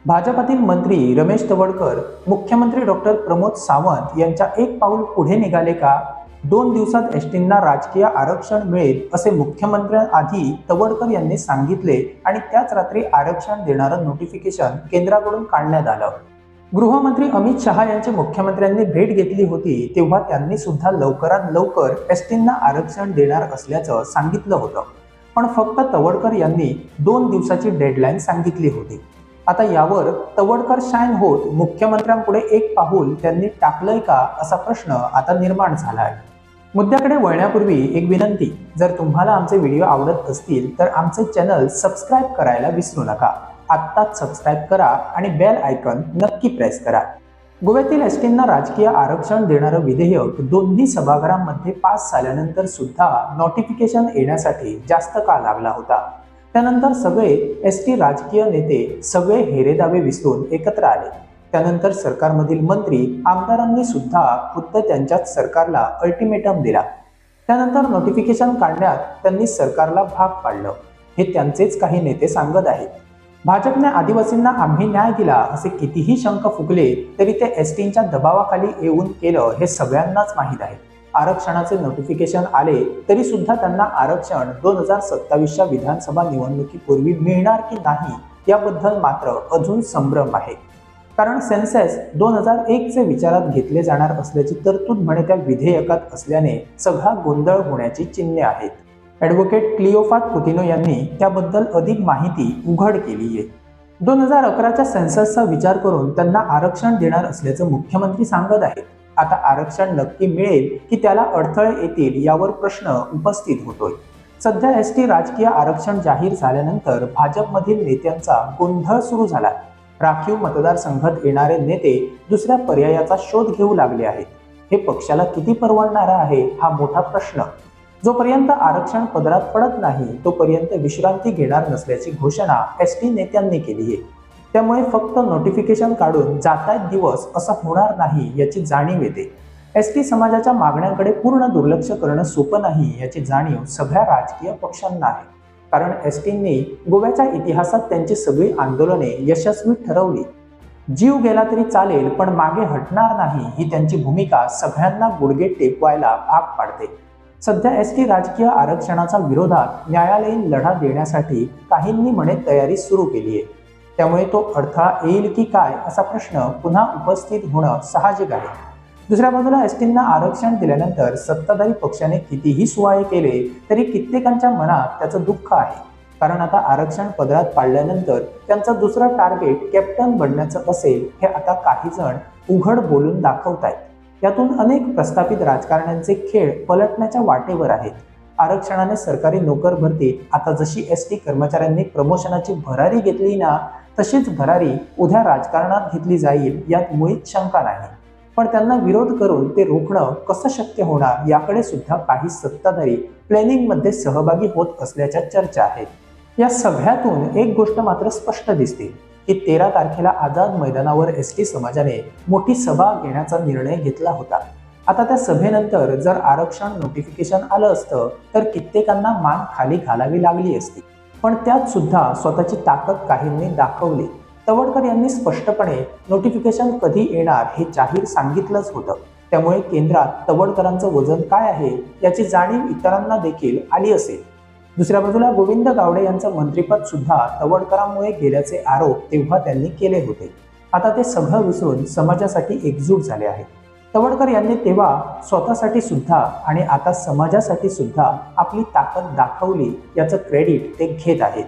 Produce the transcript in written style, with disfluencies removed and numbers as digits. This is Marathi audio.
भाजपातील मंत्री रमेश तवडकर मुख्यमंत्री डॉक्टर प्रमोद सावंत यांच्या एक पाऊल पुढे निघाले का? 2 दिवसात एसटींना राजकीय आरक्षण मिळेल असे मुख्यमंत्र्यांआधी तवडकर यांनी सांगितले आणि त्याच रात्री आरक्षण देणारं नोटिफिकेशन केंद्राकडून काढण्यात आलं. गृहमंत्री अमित शहा यांची मुख्यमंत्र्यांनी भेट घेतली होती तेव्हा त्यांनी सुद्धा लवकरात लवकर एसटींना आरक्षण देणार असल्याचं सांगितलं होतं. पण फक्त तवडकर यांनी 2 दिवसाची डेडलाईन सांगितली होती. आता यावर तवडकर शाईन होत मुख्यमंत्र्यांपुढे एक पाऊल त्यांनी टाकलंय का असा प्रश्न आता निर्माण झाला आहे. मुद्द्याकडे वळण्यापूर्वी एक विनंती, जर तुम्हाला आमचे व्हिडिओ आवडत असतील तर आमचे चॅनल सबस्क्राईब करायला विसरू नका. आत्ताच सबस्क्राईब करा आणि बेल आयकॉन नक्की प्रेस करा. गोव्यातील एसटींना राजकीय आरक्षण देणारं विधेयक दोन्ही सभागृहांमध्ये पास झाल्यानंतर सुद्धा नोटिफिकेशन येण्यासाठी जास्त काळ लागला होता. त्यानंतर सगळे एसटी राजकीय नेते सगळे हेरेदावे विसरून एकत्र आले. त्यानंतर सरकारमधील मंत्री आमदारांनी सुद्धा खुद्द त्यांच्याच सरकारला अल्टिमेटम दिला. त्यानंतर नोटिफिकेशन काढण्यात त्यांनी सरकारला भाग पाडलं. हे त्यांचेच काही नेते सांगत आहेत. भाजपने आदिवासींना आम्ही न्याय दिला असे कितीही शंख फुगले तरी ते एसटींच्या दबावाखाली येऊन केलं हे सगळ्यांनाच माहीत आहे. आरक्षणाचे नोटिफिकेशन आले तरी सुद्धा त्यांना आरक्षण 2027च्या विधानसभा निवडणुकीपूर्वी मिळणार की नाही याबद्दल मात्र अजून संभ्रम आहे. कारण सेन्सेस 2001चे विचारात घेतले जाणार असल्याची तरतूद म्हणे त्या विधेयकात असल्याने सगळा गोंधळ होण्याची चिन्हे आहेत. ॲडव्होकेट क्लिओफात कुतिनो यांनी त्याबद्दल अधिक माहिती उघड केली आहे. 2011च्या सेन्ससचा विचार करून त्यांना आरक्षण देणार असल्याचं मुख्यमंत्री सांगत आहेत. आता आरक्षण नक्की मिळेल की त्याला अडथळे येतील यावर प्रश्न उपस्थित होतोय. सध्या एसटी राजकीय आरक्षण जाहीर झाल्यानंतर भाजपमधील नेत्यांचा गोंधळ सुरू झाला. राखीव मतदारसंघात येणारे नेते दुसऱ्या पर्यायाचा शोध घेऊ लागले आहेत. हे पक्षाला किती परवडणार आहे हा मोठा प्रश्न. जोपर्यंत आरक्षण पदरात पडत नाही तोपर्यंत विश्रांती घेणार नसल्याची घोषणा एसटी नेत्यांनी केली आहे. त्यामुळे फक्त नोटिफिकेशन काढून जातायत दिवस असं होणार नाही याची जाणीव येते. एसटी समाजाच्या मागण्यांकडे पूर्ण दुर्लक्ष करणं सोपं नाही याची जाणीव सगळ्या राजकीय पक्षांना आहे. कारण एसटींनी गोव्याच्या इतिहासात त्यांची सगळी आंदोलने यशस्वी ठरवली. जीव गेला तरी चालेल पण मागे हटणार नाही ही त्यांची भूमिका सगळ्यांना गुडघे टेकवायला भाग पाडते. सध्या एसटी राजकीय आरक्षणाच्या विरोधात न्यायालयीन लढा देण्यासाठी काहींनी म्हणे तयारी सुरू केली आहे. त्यामुळे तो अडथळा येईल की काय असा प्रश्न पुन्हा उपस्थित होणं साहजिक आहे. दुसऱ्या बाजूला एसटींना आरक्षण दिल्यानंतर सत्ताधारी पक्षाने कितीही सुवाळे केले तरी कित्येकांच्या मनात त्याचं दुःख आहे. कारण आता आरक्षण पदरात पाडल्यानंतर त्यांचं दुसरं टार्गेट कॅप्टन बनण्याचं असेल हे आता काही जण उघड बोलून दाखवतायत. यातून अनेक प्रस्थापित राजकारण्यांचे खेळ पलटण्याच्या वाटेवर आहेत. आरक्षणाने सरकारी नोकर भरतीत आता जशी एसटी कर्मचाऱ्यांनी प्रमोशनाची भरारी घेतली ना तशीच भरारी उद्या राजकारणात घेतली जाईल यात मुळीच शंका नाही. पण त्यांना विरोध करून ते रोखणं कसं शक्य होणार याकडे सुद्धा काही सत्ताधारी प्लॅनिंगमध्ये सहभागी होत असल्याच्या चर्चा आहेत. या सगळ्यातून एक गोष्ट मात्र स्पष्ट दिसते की 13 तारखेला आझाद मैदानावर एसटी समाजाने मोठी सभा घेण्याचा निर्णय घेतला होता. आता त्या सभेनंतर जर आरक्षण नोटिफिकेशन आलं असतं तर कित्येकांना मान खाली घालावी लागली असती. पण त्यात सुद्धा स्वतःची ताकद काहींनी दाखवली. तवडकर यांनी स्पष्टपणे नोटिफिकेशन कधी येणार हे जाहीर सांगितलंच होतं. त्यामुळे केंद्रात तवडकरांचं वजन काय आहे याची जाणीव इतरांना देखील आली असेल. दुसऱ्या बाजूला गोविंद गावडे यांचं मंत्रिपद सुद्धा तवडकरांमुळे गेल्याचे आरोप तेव्हा त्यांनी केले होते. आता ते सगळं विसरून समाजासाठी एकजूट झाले आहेत. तवडकर यांनी तेव्हा स्वतःसाठी सुद्धा आणि आता समाजासाठी सुद्धा आपली ताकद दाखवली याचं क्रेडिट ते घेत आहेत.